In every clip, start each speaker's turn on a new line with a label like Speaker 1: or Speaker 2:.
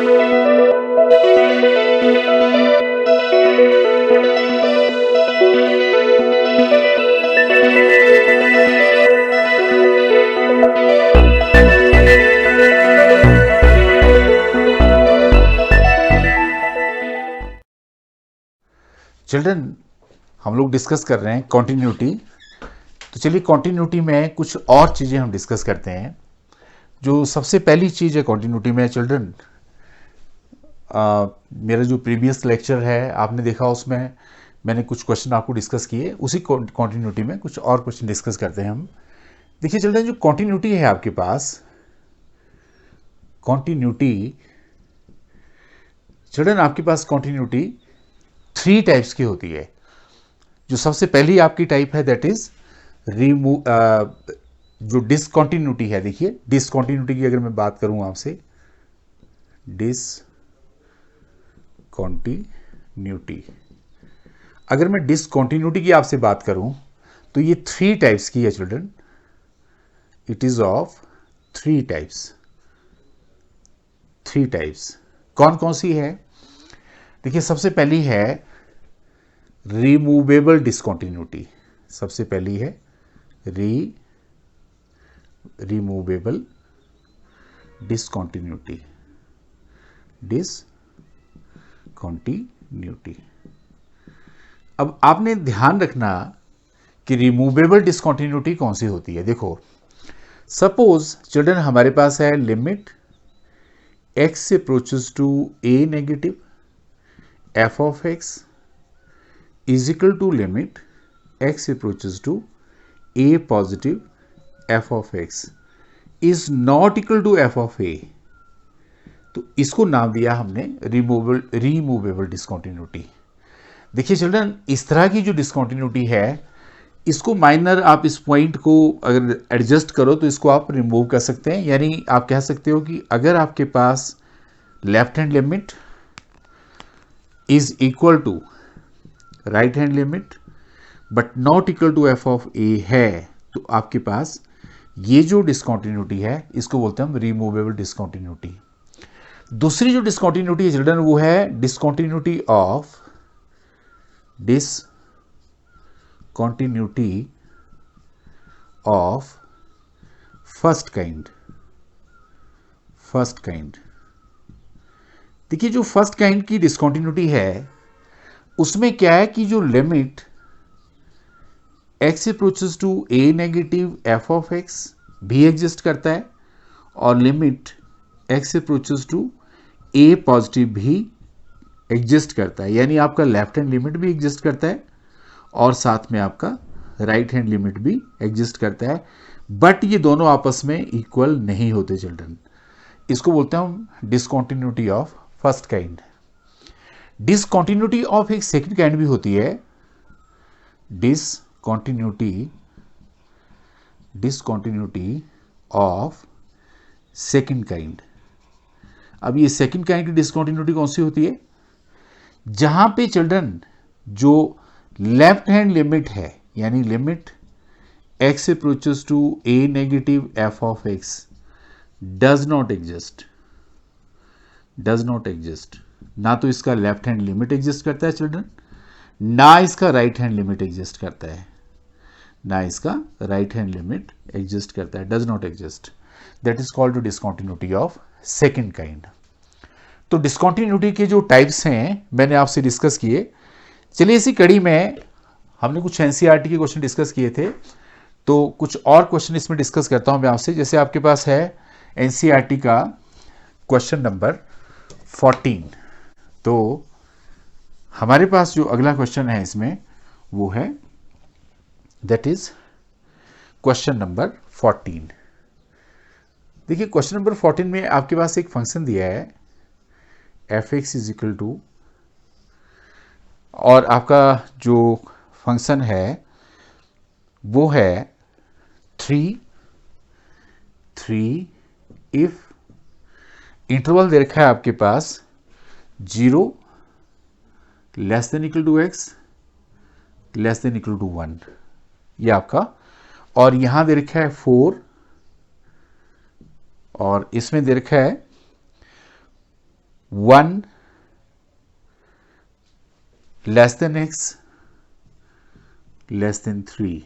Speaker 1: Children, हम लोग discuss कर रहे हैं कॉन्टिन्यूटी। तो चलिए कॉन्टिन्यूटी में कुछ और चीज़ें हम डिस्कस करते हैं। जो सबसे पहली चीज़ है कॉन्टिन्यूटी में चिल्ड्रन, मेरा जो प्रीवियस लेक्चर है आपने देखा, उसमें मैंने कुछ क्वेश्चन आपको डिस्कस किए। उसी कॉन्टिन्यूटी में कुछ और क्वेश्चन डिस्कस करते हैं हम। देखिए चिल्ड्रन, जो कॉन्टिन्यूटी है आपके पास, कॉन्टिन्यूटी चिल्ड्रन आपके पास कॉन्टिन्यूटी 3 टाइप्स की होती है। जो सबसे पहली आपकी टाइप है दैट इज रिमूव, जो डिसकॉन्टिन्यूटी है। देखिए डिसकॉन्टिन्यूटी की अगर मैं बात करूं आपसे, डिसकॉन्टिन्यूटी, अगर मैं डिसकॉन्टिन्यूटी की आपसे बात करूं तो ये 3 टाइप्स की है children. It is of 3 types. 3 types कौन कौन सी है? देखिए सबसे पहली है रिमूवेबल डिसकॉन्टिन्यूटी। सबसे पहली है रिमूवेबल डिसकॉन्टिन्यूटी। डिसकॉन्टिन्यूटी, अब आपने ध्यान रखना कि रिमूवेबल डिसकॉन्टिन्यूटी कौन सी होती है। देखो सपोज चिल्ड्रन हमारे पास है limit x approaches to a negative f of x is equal to limit x approaches to a positive f of x is not equal to f of a। तो इसको नाम दिया हमने रिमूवेबल डिसकॉन्टिन्यूटी। देखिए children, इस तरह की जो डिसकॉन्टिन्यूटी है, इसको माइनर आप इस पॉइंट को अगर एडजस्ट करो तो इसको आप रिमूव कर सकते हैं। यानी आप कह सकते हो कि अगर आपके पास left hand limit is equal to right hand limit but not equal to F of A है, तो आपके पास ये जो डिसकॉन्टिन्यूटी है इसको बोलते हैं हम रिमूवेबल डिसकॉन्टिन्यूटी। दूसरी जो डिसकॉन्टिन्यूटी है चिल्ड्रन, वो है डिसकॉन्टिन्यूटी ऑफ फर्स्ट काइंड। देखिए जो फर्स्ट काइंड की डिसकॉन्टिन्यूटी है उसमें क्या है कि जो limit x approaches to a negative f of x भी एग्जिस्ट करता है और limit x approaches to a positive भी एग्जिस्ट करता है। यानी आपका लेफ्ट हैंड लिमिट भी एग्जिस्ट करता है और साथ में आपका राइट हैंड लिमिट भी एग्जिस्ट करता है, बट ये दोनों आपस में इक्वल नहीं होते चिल्ड्रन। इसको बोलते हैं हम discontinuity of first kind. Discontinuity of एक सेकंड काइंड भी होती है, डिसकॉन्टिन्यूटी ऑफ सेकंड काइंड। अब ये सेकंड काइंड की डिसकॉन्टिन्यूटी कौन सी होती है? जहां पे चिल्ड्रन जो लेफ्ट हैंड लिमिट है, यानी limit x approaches to a negative f of x does not exist. ना तो इसका लेफ्ट हैंड लिमिट एग्जिस्ट करता है चिल्ड्रन, ना इसका राइट हैंड लिमिट एग्जिस्ट करता है, does not exist. That is called to discontinuity of second kind. तो डिसकॉन्टिन्यूटी के जो टाइप्स हैं मैंने आपसे डिस्कस किए। चलिए इसी कड़ी में हमने कुछ एनसीईआरटी के क्वेश्चन डिस्कस किए थे, तो कुछ और क्वेश्चन इसमें डिस्कस करता हूं मैं आपसे। जैसे आपके पास है एनसीईआरटी का क्वेश्चन नंबर 14। तो हमारे पास जो अगला क्वेश्चन है इसमें वो है दैट इज क्वेश्चन नंबर 14। देखिए क्वेश्चन नंबर 14 में आपके पास एक फंक्शन दिया है F X is equal to, और आपका जो फंक्शन है वो है 3 इफ इंटरवल दे रखा है आपके पास 0 less than equal to X less than equal to 1, ये आपका, और यहां दे रखा है 4 और इसमें दे रखा है 1 less than x less than 3,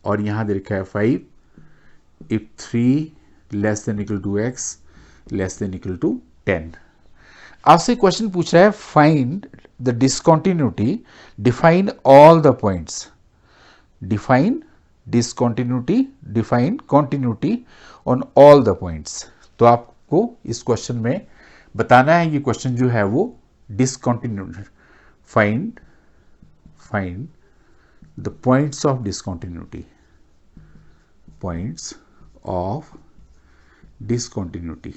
Speaker 1: और यहां दे रखा है 5 if 3 less than equal to x less than equal to 10। आपसे क्वेश्चन पूछ रहा है find the discontinuity, define all the points, define discontinuity, define continuity on all the points. तो आपको इस क्वेश्चन में बताना है, ये क्वेश्चन जो है वो discontinuity, find the points of discontinuity, points of discontinuity.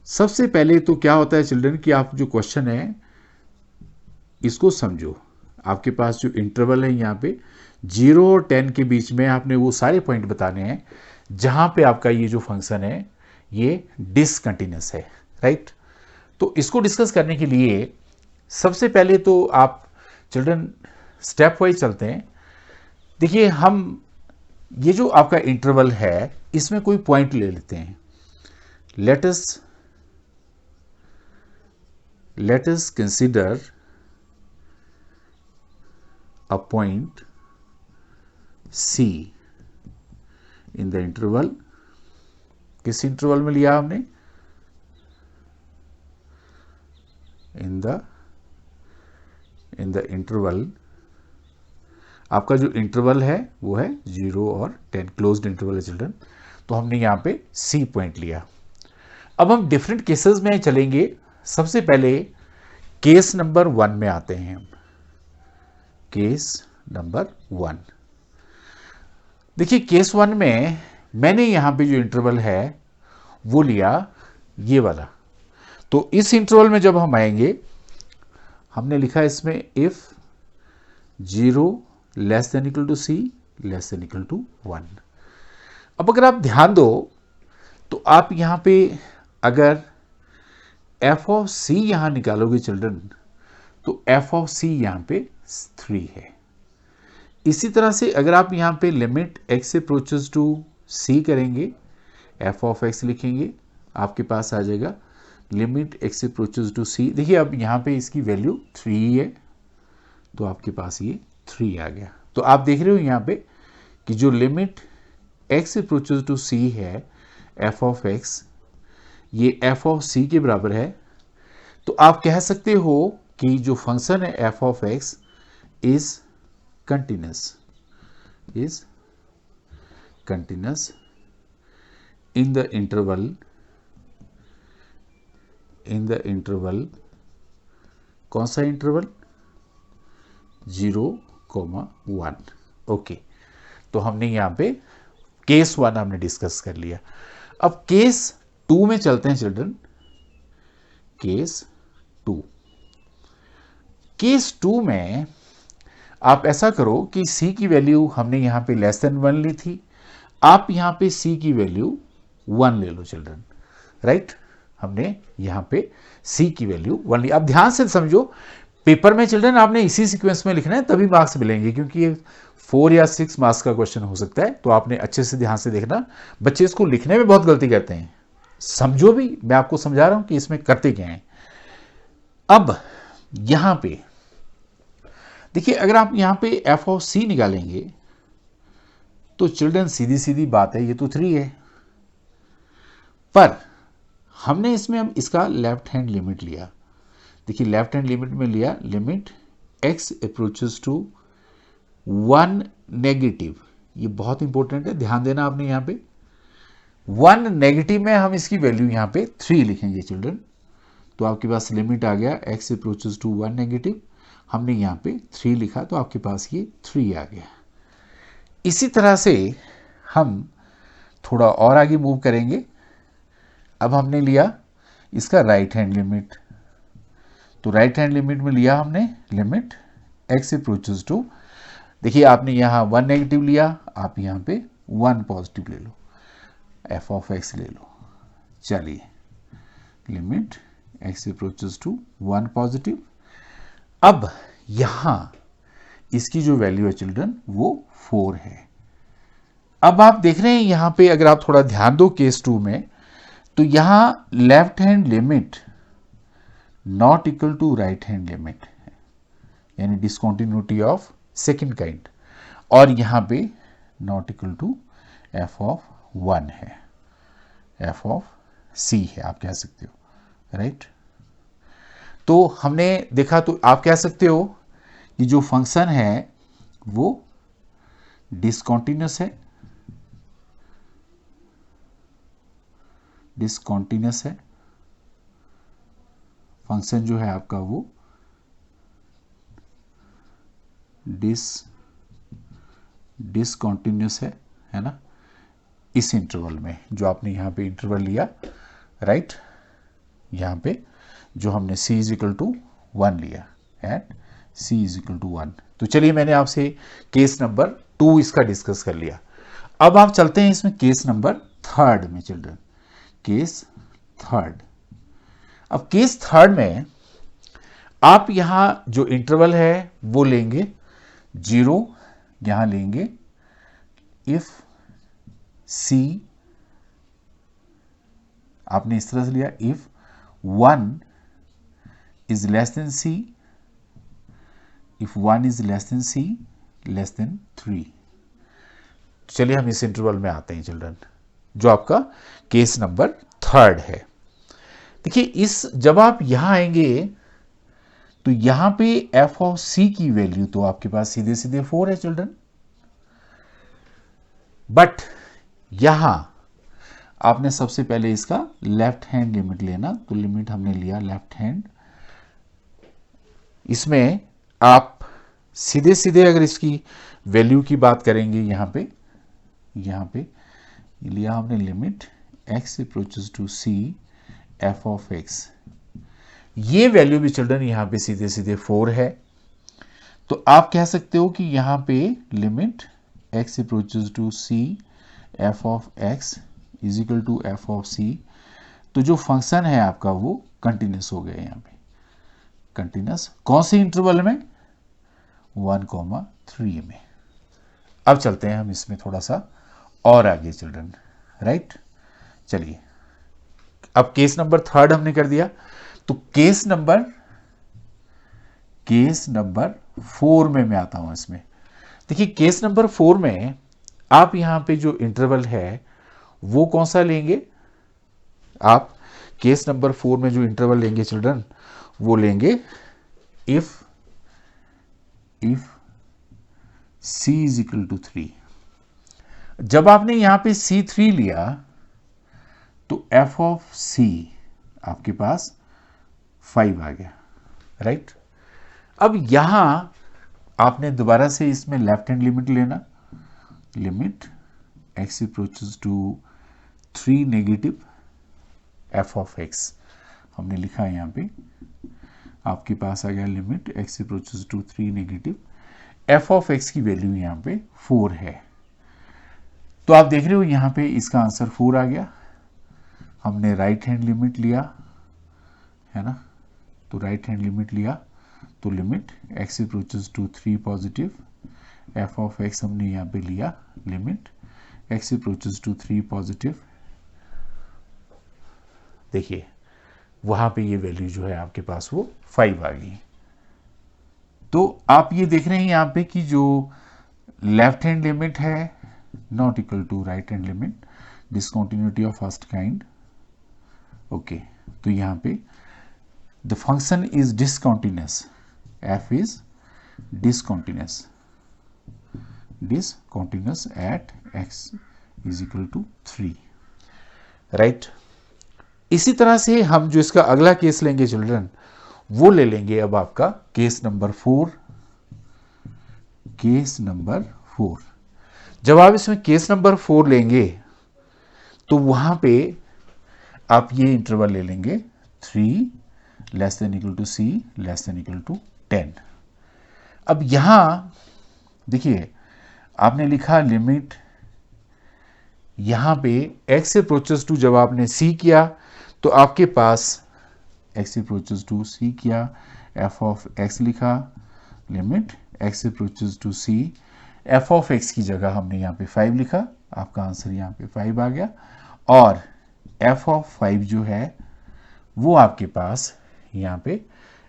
Speaker 1: सबसे पहले तो क्या होता है चिल्ड्रन कि आप जो क्वेश्चन है इसको समझो। आपके पास जो इंटरवल है यहाँ पे 0 और 10 के बीच में आपने वो सारे पॉइंट बताने हैं जहां पे आपका ये जो फंक्शन है ये डिसकंटिन्यूअस है, राइट। तो इसको डिस्कस करने के लिए सबसे पहले तो आप चिल्ड्रन स्टेप वाइज चलते हैं। देखिए, हम ये जो आपका इंटरवल है इसमें कोई पॉइंट ले लेते हैं। Let us consider a point C in the interval. किस इंटरवल में लिया हमने? इन द इंटरवल, आपका जो इंटरवल है वो है 0 और 10, क्लोज्ड इंटरवल है चिल्ड्रन। तो हमने यहां पे C पॉइंट लिया। अब हम डिफरेंट केसेस में चलेंगे। सबसे पहले केस नंबर 1 में आते हैं हम। केस नंबर 1, देखिए केस 1 में मैंने यहां पे जो इंटरवल है वो लिया ये वाला। तो इस इंटरवल में जब हम आएंगे, हमने लिखा इसमें if 0 less than equal to C less than equal to 1। अब अगर आप ध्यान दो तो आप यहां पे अगर f ऑफ C यहां निकालोगे चिल्ड्रन, तो f ऑफ C यहां पे 3 है। इसी तरह से अगर आप यहां पे limit x approaches to C करेंगे, f ऑफ x लिखेंगे, आपके पास आ जाएगा limit x approaches to C। देखिए अब यहां पे इसकी वैल्यू 3 है, तो आपके पास ये 3 आ गया। तो आप देख रहे हो यहां पे कि जो limit x approaches to C है f ऑफ x, ये f ऑफ C के बराबर है। तो आप कह सकते हो कि जो फंक्शन है f of x is continuous in the interval, कौन सा इंटरवल? 0,1। ओके, तो हमने यहां पे केस 1 हमने डिस्कस कर लिया। अब केस 2 में चलते हैं चिल्ड्रन। केस 2 में आप ऐसा करो कि C की वैल्यू हमने यहां पे लेस देन 1 ली थी, आप यहां पे C की वैल्यू 1 ले लो चिल्ड्रन, राइट। हमने यहां पे C की वैल्यू 1 ली। अब ध्यान से समझो, पेपर में चिल्ड्रन आपने इसी सीक्वेंस में लिखना है तभी मार्क्स मिलेंगे, क्योंकि ये 4 या 6 मार्क्स का क्वेश्चन हो सकता है। तो आपने अच्छे से ध्यान से देखना। बच्चे इसको लिखने में बहुत गलती करते हैं, समझो भी, मैं आपको समझा रहा हूं कि इसमें करते क्या है। अब यहां पे देखिए, अगर आप यहां पे f ऑफ C निकालेंगे तो चिल्ड्रन सीधी सीधी बात है, ये तो 3 है, पर हमने इसमें हम इसका लेफ्ट हैंड लिमिट लिया। देखिए लेफ्ट हैंड लिमिट में लिया limit x approaches to 1 negative. ये बहुत इंपॉर्टेंट है, ध्यान देना आपने यहां पे 1 नेगेटिव में हम इसकी वैल्यू यहां पे 3 लिखेंगे चिल्ड्रन। तो आपके पास लिमिट आ गया x अप्रोचेस टू 1 नेगेटिव, हमने यहां पे 3 लिखा, तो आपके पास ये 3 आ गया। इसी तरह से हम थोड़ा और आगे मूव करेंगे। अब हमने लिया इसका राइट हैंड लिमिट। तो राइट हैंड लिमिट में लिया हमने लिमिट x अप्रोचेस टू, देखिए आपने यहां 1 नेगेटिव लिया, आप यहां पे 1 पॉजिटिव ले लो, f ऑफ x ले लो। चलिए limit x approaches to 1 positive. अब यहां इसकी जो वैल्यू है चिल्ड्रन वो 4 है। अब आप देख रहे हैं यहां पे, अगर आप थोड़ा ध्यान दो केस 2 में, तो यहां left hand limit not equal to right hand limit, यानी डिसकंटिन्यूटी ऑफ सेकंड काइंड, और यहां पे not equal to F of 1 है, एफ ऑफ सी है, आप कह सकते हो, राइट। तो हमने देखा, तो आप कह सकते हो कि जो फंक्शन है वो डिसकंटिन्यूअस है, डिसकंटिन्यूअस है, फंक्शन जो है आपका वो डिसकंटिन्यूअस है ना, इस इंटरवल में जो आपने यहां पे इंटरवल लिया, राइट, यहां पे जो हमने c इज इक्वल टू 1 लिया and c is equal to 1। तो चलिए, मैंने आपसे केस नंबर 2 इसका डिस्कस कर लिया। अब आप चलते हैं इसमें केस नंबर 3 में चिल्ड्रन, केस 3। अब केस 3 में आप यहां जो इंटरवल है वो लेंगे 0, यहां लेंगे इफ c, आपने इस तरह से लिया if 1 is less than c, if 1 is less than c, less than 3। चलिए हम इस इंटरवल में आते हैं चिल्ड्रन, जो आपका केस नंबर 3 है। देखिए, इस जब आप यहां आएंगे तो यहां पे f ऑफ c की वैल्यू तो आपके पास सीधे सीधे 4 है चिल्ड्रन, बट यहां आपने सबसे पहले इसका लेफ्ट हैंड लिमिट लेना, तो लिमिट हमने लिया लेफ्ट हैंड। इसमें आप सीधे सीधे अगर इसकी वैल्यू की बात करेंगे, यहां पे लिया हमने limit x approaches to c f of x, ये वैल्यू भी चिल्ड्रन यहां पे सीधे सीधे 4 है। तो आप कह सकते हो कि यहां पे limit x approaches to c f of x is equal to f of c, तो जो फंक्शन है आपका वो कंटिन्यूस हो गया, यहां पे कंटिन्यूस, कौन से इंटरवल में, 1,3 में। अब चलते हैं हम इसमें थोड़ा सा और आगे चिल्ड्रन, राइट। चलिए, अब केस नंबर 3 हमने कर दिया, तो केस नंबर 4 में मैं आता हूं इसमें। देखिए, केस नंबर 4 में आप यहां पे जो इंटरवल है वो कौन सा लेंगे, आप केस नंबर 4 में जो इंटरवल लेंगे चिल्ड्रन, वो लेंगे if c is equal to 3। जब आपने यहां पे c3 लिया तो f ऑफ c आपके पास 5 आ गया, राइट। अब यहां आपने दोबारा से इसमें लेफ्ट हैंड लिमिट लेना, limit x approaches to 3 negative f of x, हमने लिखा है यहां पे, आपके पास आ गया limit x approaches to 3 negative f of x की वैल्यू यहां पे 4 है। तो आप देख रहे हो यहां पे इसका आंसर 4 आ गया। हमने राइट हैंड लिमिट लिया है ना, तो राइट हैंड लिमिट लिया, तो limit x approaches to 3 positive f of x हमने यहां पे लिया, limit x approaches to 3 positive, देखिए वहां पे ये वैल्यू जो है आपके पास वो 5 आ गई। तो आप ये देख रहे हैं यहां पे कि जो लेफ्ट हैंड लिमिट है not equal to right hand limit, discontinuity of first kind, okay. तो यहां पे the function is discontinuous, f is discontinuous at x is equal to 3, right. इसी तरह से हम जो इसका अगला केस लेंगे चिल्ड्रन, वो ले लेंगे अब आपका केस नंबर 4। केस नंबर 4, जब आप इसमें केस नंबर 4 लेंगे तो वहां पे आप ये इंटरवल ले लेंगे 3 less than equal to c less than equal to 10। अब यहां देखिए, आपने लिखा लिमिट, यहां पे x अप्रोचेस टू, जब आपने c किया तो आपके पास x अप्रोचेस टू c किया, f ऑफ x लिखा, limit x approaches to c, f of x की जगह हमने यहाँ पे 5 लिखा, आपका आंसर यहाँ पे 5 आ गया। और f ऑफ 5 जो है वो आपके पास यहाँ पे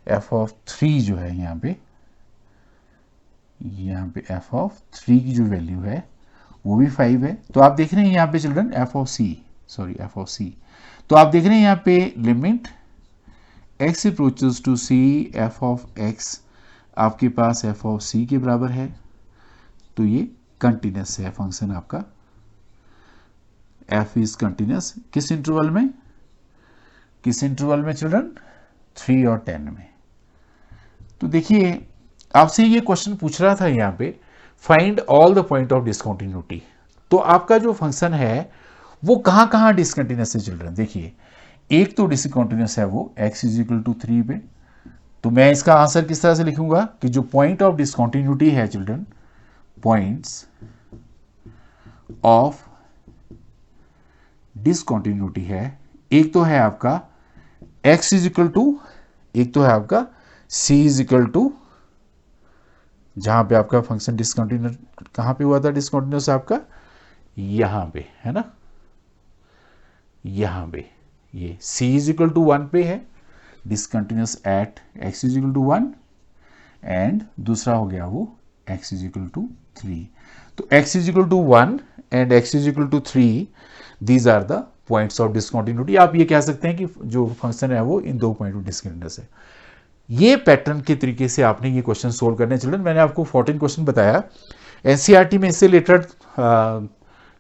Speaker 1: एफ ऑफ 3 जो है यहाँ पे एफ ऑफ 3 की जो वैल्यू है वो भी 5 है। तो आप देख रहे हैं यहाँ पे चिल्ड्रन एफ ऑफ सी, तो आप देख रहे हैं यहाँ पे limit x approaches to C F of x आपके पास एफ ऑफ सी के बराबर है, तो ये कंटिन्यूस है फंक्शन आपका। f इज कंटिन्यूस किस इंटरवल में चिल्ड्रन 3 और 10 में। तो देखिए आपसे ये क्वेश्चन पूछ रहा था यहाँ पे find all the point of discontinuity, तो आपका जो फंक्शन है वो कहां कहां डिसकंटिन्यूस है चिल्ड्रन। देखिए एक तो डिसकंटिन्यूस है वो x इज इक्वल टू 3 पे, तो मैं इसका आंसर किस तरह से लिखूंगा कि जो पॉइंट ऑफ डिसकंटिन्यूटी है चिल्ड्रन, पॉइंट्स ऑफ डिसकंटिन्यूटी है, एक तो है आपका x इज इक्वल टू, एक तो है आपका c इज इक्वल टू, जहां पे आपका फंक्शन डिसकंटिन्यूस कहां पे हुआ था, डिसकंटिन्यूस आपका यहां पे है ना, यहां पे ये c इज इक्वल टू 1 पे है, discontinuous at x is equal to 1, and दूसरा हो गया वो x इज इक्वल टू 3। तो x is equal to 1 and x is equal to 3, these are the points of discontinuity. आप ये कह सकते हैं कि जो फंक्शन है वो इन दो पॉइंट ऑफ डिसकंटिन्यूस है। ये पैटर्न के तरीके से आपने ये क्वेश्चन सोल्व करने चिल्ड्रन। मैंने आपको 14 क्वेश्चन बताया, एनसीईआरटी में इससे रिलेटेड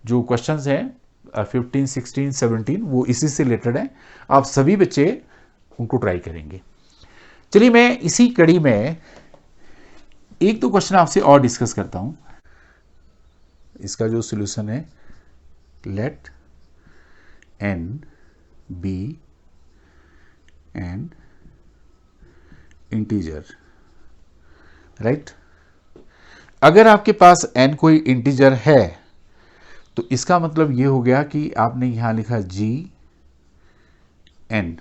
Speaker 1: जो क्वेश्चंस हैं 15, 16, 17 वो इसी से रिलेटेड है। आप सभी बच्चे उनको ट्राई करेंगे। चलिए मैं इसी कड़ी में एक दो क्वेश्चन आपसे और डिस्कस करता हूं। इसका जो सॉल्यूशन है, let n be an integer, right. अगर आपके पास n कोई इंटीजर है तो इसका मतलब यह हो गया कि आपने यहां लिखा g n,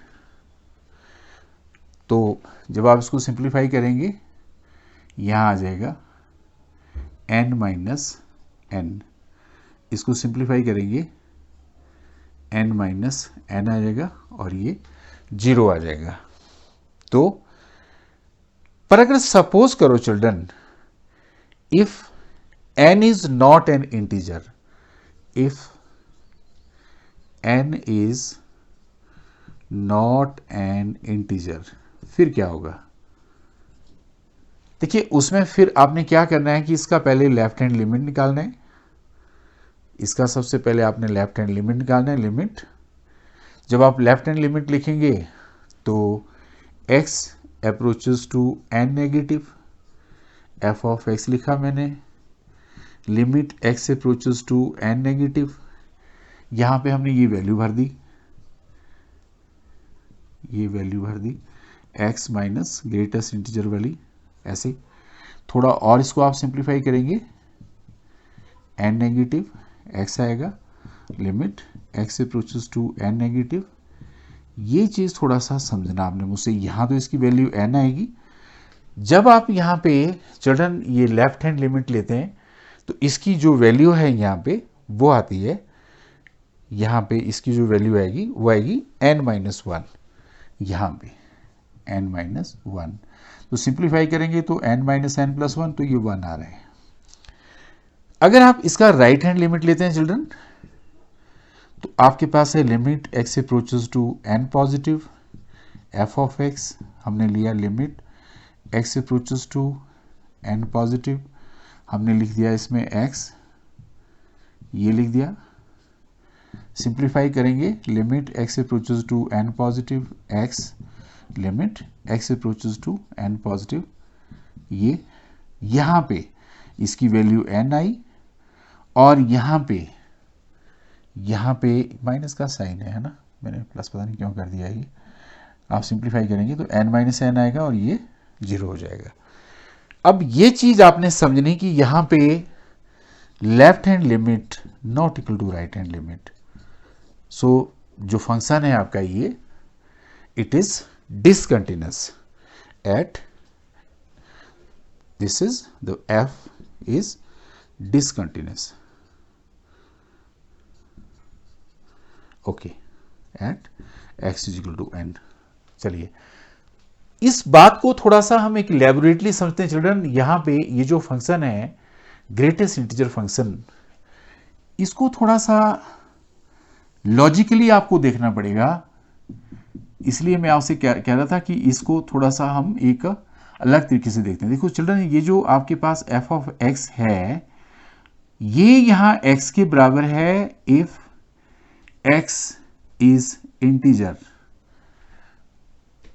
Speaker 1: तो जब आप इसको सिंप्लीफाई करेंगे यहां आ जाएगा n माइनस n, इसको सिंप्लीफाई करेंगे n माइनस n आ जाएगा और ये 0 आ जाएगा। तो पर अगर सपोज करो children, if n is not an integer, if n is not an integer, फिर क्या होगा। देखिए उसमें फिर आपने क्या करना है कि इसका पहले लेफ्ट हैंड लिमिट निकालना है, इसका सबसे पहले आपने लेफ्ट हैंड लिमिट निकालना है। लिमिट जब आप लेफ्ट हैंड लिमिट लिखेंगे तो x approaches to n negative, f of x लिखा मैंने, limit x approaches to n negative, यहां पे हमने ये वैल्यू भर दी, x माइनस ग्रेटेस्ट इंटीजर वाली, ऐसे थोड़ा और इसको आप सिंप्लीफाई करेंगे, n नेगेटिव x आएगा, limit x approaches to n negative. ये चीज थोड़ा सा समझना आपने मुझसे, यहां तो इसकी वैल्यू n आएगी। जब आप यहां पे चिल्ड्रन ये लेफ्ट हैंड लिमिट लेते हैं तो इसकी जो वैल्यू है यहां पे वो आती है, यहां पे इसकी जो वैल्यू आएगी वो आएगी n माइनस 1, यहां पे n माइनस 1। तो सिंप्लीफाई करेंगे तो n माइनस n प्लस 1, तो ये 1 आ रहा है। अगर आप इसका राइट हैंड लिमिट लेते हैं चिल्ड्रन तो आपके पास है limit x approaches to n positive, f of x हमने लिया limit x approaches to n positive, हमने लिख दिया इसमें x, ये लिख दिया, सिंप्लीफाई करेंगे limit x approaches to n positive x, limit x approaches to n positive, ये यहां पे इसकी वैल्यू n आई और यहां पे माइनस का साइन है ना, मैंने प्लस पता नहीं क्यों कर दिया, ये आप सिंप्लीफाई करेंगे तो n माइनस n आएगा और ये 0 हो जाएगा। अब ये चीज आपने समझनी कि यहां पे left hand limit not equal to right hand limit. So जो फंक्शन है आपका ये, it is discontinuous at, this is the f is discontinuous, okay, at x is equal to n। चलिए इस बात को थोड़ा सा हम एक लैबोरेटरी समझते हैं चिल्ड्रन। यहां पे ये जो फंक्शन है ग्रेटेस्ट इंटीजर फंक्शन, इसको थोड़ा सा लॉजिकली आपको देखना पड़ेगा। इसलिए मैं आपसे कह रहा था कि इसको थोड़ा सा हम एक अलग तरीके से देखते हैं। देखो चिल्ड्रन, ये जो आपके पास एफ ऑफ एक्स है, ये यहां एक्स के बराबर है if x is integer,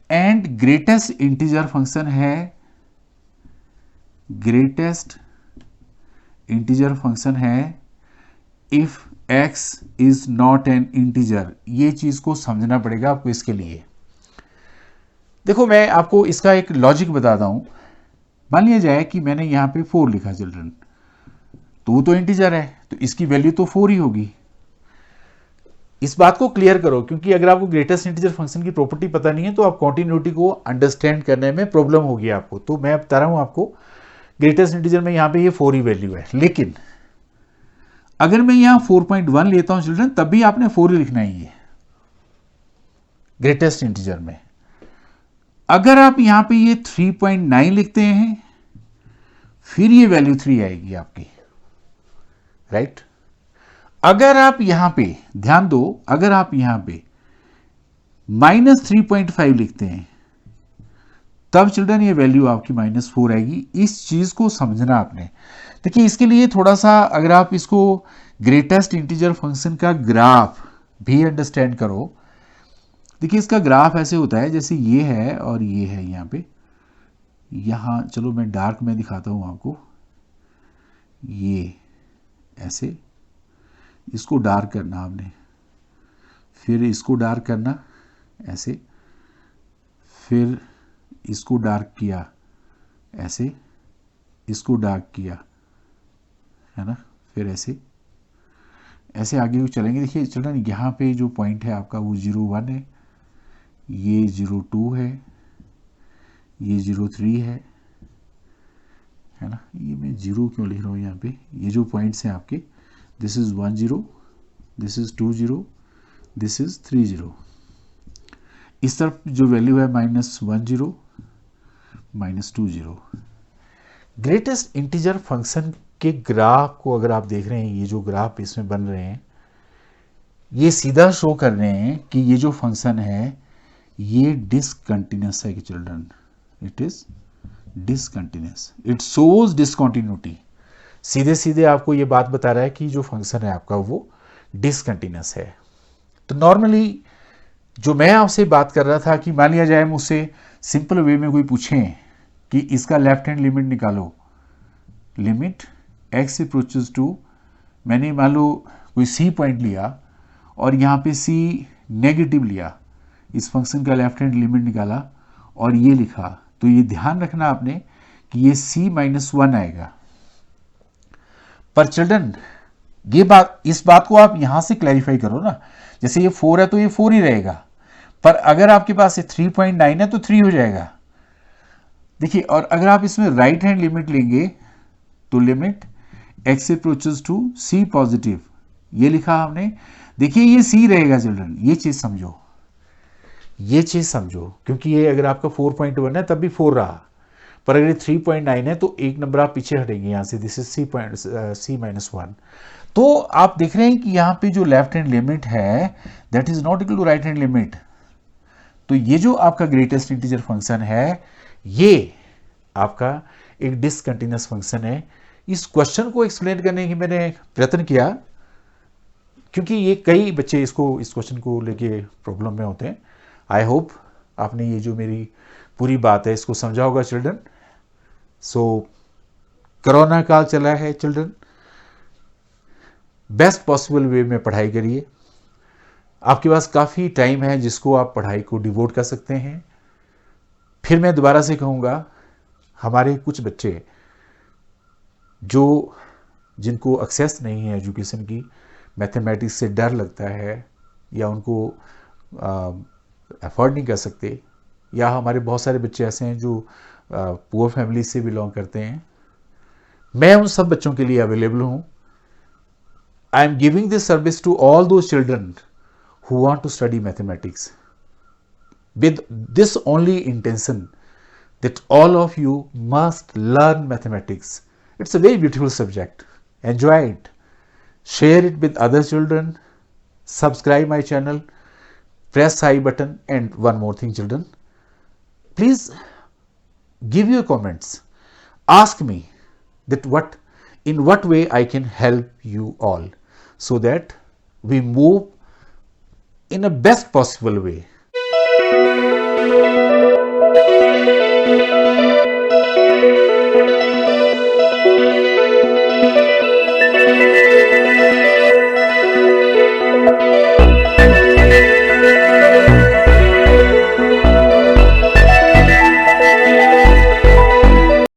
Speaker 1: and greatest integer function है, ग्रेटेस्ट इंटीजर फंक्शन है if x is not an integer. ये चीज को समझना पड़ेगा आपको इसके लिए। देखो मैं आपको इसका एक लॉजिक बताता हूं। मान लिया जाए कि मैंने यहां पे 4 लिखा चिल्ड्रन, तो वो तो इंटीजर है, तो इसकी वैल्यू तो 4 ही होगी। इस बात को क्लियर करो, क्योंकि अगर आपको ग्रेटेस्ट इंटीजर फंक्शन की प्रॉपर्टी पता नहीं है तो आप कॉन्टिन्यूटी को अंडरस्टैंड करने में प्रॉब्लम होगी आपको। तो मैं बता रहा हूं आपको, ग्रेटेस्ट इंटीजर में यहां पे ये 4 ही वैल्यू है। लेकिन अगर मैं यहां 4.1 लेता हूं चिल्ड्रन, तब भी आपने 4 ही लिखना ही है ग्रेटेस्ट इंटीजर में। अगर आप यहां पे ये 3.9 लिखते हैं, फिर ये वैल्यू 3 आएगी आपकी, राइट। अगर आप यहां पे ध्यान दो, अगर आप यहां पे -3.5 लिखते हैं, तब चिल्ड्रन ये वैल्यू आपकी -4 आएगी। इस चीज को समझना आपने। देखिए इसके लिए थोड़ा सा अगर आप इसको ग्रेटेस्ट इंटीजर फंक्शन का ग्राफ भी अंडरस्टैंड करो। देखिए इसका ग्राफ ऐसे होता है, जैसे ये है और ये है यहां पे, यहां चलो मैं डार्क में दिखाता हूं आपको। ये ऐसे, इसको डार्क करना आपने, फिर इसको डार्क करना ऐसे, फिर इसको डार्क किया ऐसे, इसको डार्क किया, है ना, फिर ऐसे ऐसे आगे चलेंगे। देखिए चिल्ड्रन यहाँ पे जो पॉइंट है आपका वो 0.1 है, ये 0.2 है, ये 0.3 है ना। ये मैं 0 क्यों लिख रहा हूँ यहाँ पे, ये जो पॉइंट्स हैं आपके, this is 10, this is 20, this is 30। इस तरफ जो वैल्यू है -10, -20। ग्रेटेस्ट इंटीजर फंक्शन के ग्राफ को अगर आप देख रहे हैं, ये जो ग्राफ इसमें बन रहे हैं, ये सीधा शो कर रहे हैं कि ये जो फंक्शन है ये डिसकंटिन्यूस है कि children, it is discontinuous, it shows discontinuity. सीधे सीधे आपको ये बात बता रहा है कि जो फंक्शन है आपका वो डिसकंटिन्यूस है। तो नॉर्मली जो मैं आपसे बात कर रहा था कि मान लिया जाए मुझसे सिंपल वे में कोई पूछे कि इसका लेफ्ट हैंड लिमिट निकालो, लिमिट x अप्रोचेस टू, मैंने मान लो कोई c पॉइंट लिया और यहाँ पे c नेगेटिव लिया, इस फंक्शन का लेफ्ट हैंड लिमिट निकाला और ये लिखा, तो ये ध्यान रखना आपने कि ये c-1 आएगा। पर चिल्ड्रन ये बात, इस बात को आप यहां से क्लैरिफाई करो ना, जैसे ये 4 है तो ये 4 ही रहेगा, पर अगर आपके पास ये 3.9 है तो 3 हो जाएगा। देखिए, और अगर आप इसमें राइट हैंड लिमिट लेंगे तो limit x approaches to c positive, ये लिखा हमने। देखिए ये c रहेगा चिल्ड्रन, ये चीज समझो, ये चीज समझो, क्योंकि ये अगर आपका 4.1 है तब भी 4 रहा, पर अगर 3.9 है तो एक नंबर आप पीछे हटेंगे यहां से, दिस इज c-1। तो आप देख रहे हैं कि यहां पे जो लेफ्ट हैंड लिमिट है that is not equal to right hand limit. तो ये जो आपका ग्रेटेस्ट इंटीजर फंक्शन है ये आपका एक डिसकंटिन्यूअस फंक्शन है। इस क्वेश्चन को एक्सप्लेन करने की मैंने प्रयत्न किया, क्योंकि ये कई बच्चे इस क्वेश्चन को लेके प्रॉब्लम में होते हैं। आई होप आपने ये जो मेरी पूरी बात है इसको समझा होगा चिल्ड्रन। सो कोरोना काल चला है चिल्ड्रन, बेस्ट पॉसिबल वे में पढ़ाई करिए। आपके पास काफ़ी टाइम है जिसको आप पढ़ाई को डिवोट कर सकते हैं। फिर मैं दोबारा से कहूँगा, हमारे कुछ बच्चे जो जिनको एक्सेस नहीं है एजुकेशन की, मैथमेटिक्स से डर लगता है या उनको अफोर्ड नहीं कर सकते, या हमारे बहुत सारे बच्चे ऐसे हैं जो पुअर फैमिली से बिलोंग करते हैं, मैं उन सब बच्चों के लिए अवेलेबल हूँ। I am giving this service to all those children who want to study mathematics. with this only intention that all of you must learn mathematics. It's a very beautiful subject. Enjoy it. Share it with other children. Subscribe my channel. Press I button. And one more thing, children. Please give your comments. Ask me that in what way I can help you all, so that we move in a best possible way